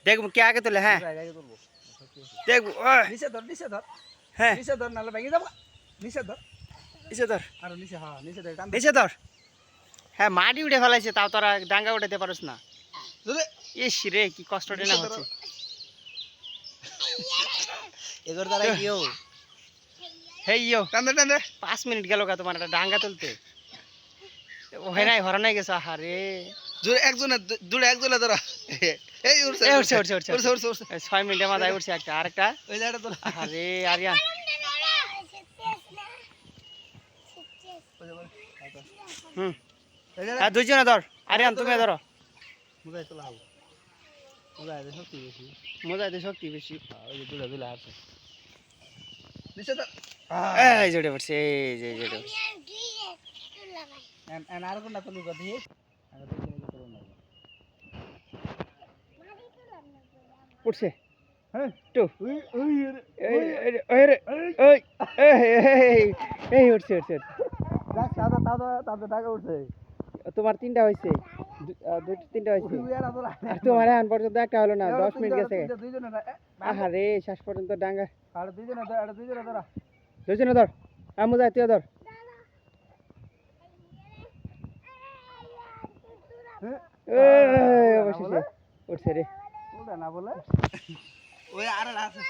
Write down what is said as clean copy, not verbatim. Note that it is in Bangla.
দেখবো কে আগে তোলে। হ্যাঁ আগে তুলবো দেখবো। নিচে ধর হ্যাঁ নিচে ধর নালে ভেঙে যাবো নিচে ধর নিচে ধর আর নিচে হ্যাঁ নিচে ধর টান নিচে ধর। হ্যাঁ মাটি উঠে ফেলাইছে, তাও তোরা ডাঙ্গা উঠাতে পারিস না। ধরে ইস রে কি কষ্ট না হচ্ছে। এগোর দ্বারা কিও হেই ইয়ো টান দে 5 মিনিট গেল গা তোমার একটা ডাঙ্গা তুলতে। ওহে নাই হরা নাই গেছে। আহারে জোরে একজনে ধরা এই উঠছে এই উঠছে উঠছে উঠছে উঠছে উঠছে উঠছে 6 মিনিটের মাথায় উঠছে একটা আরেকটা। ওই জায়গাটা তোলা আরে আরিয়ান হুম এই জায়গা হ্যাঁ দুইজনে ধর। আরিয়ান তুমি ধরো। মুদাই তোলা হবে মুদাই দে শক্তি বেশি মজাতে শক্তি বেশি। ওই যে দুলা আছে নিচে ধর এই জড়ে পড়ছে, এই যে জড়ে পড়ছে। এন আর কোনটা তুমি গদি আর দুই দিন করো না উঠছে হ্যাঁ টু ওই ওই এই এই এই উঠছে উঠছে। দেখ তাদা টাকা উঠছে তোমার 3টা হয়েছে, 2-3টা হয়েছে। তুই আর তোলা আর তোমার এখন পর্যন্ত একটা হলো না, 10 মিনিট গেছে। দুইজনে আহারে শেষ পর্যন্ত ডাঙ্গা। আর দুইজনে ধরা দুইজনে ধর। আমুদা তুই ধর। অবশেষে উঠছে রে। ওটা না বলে ওই আর আছে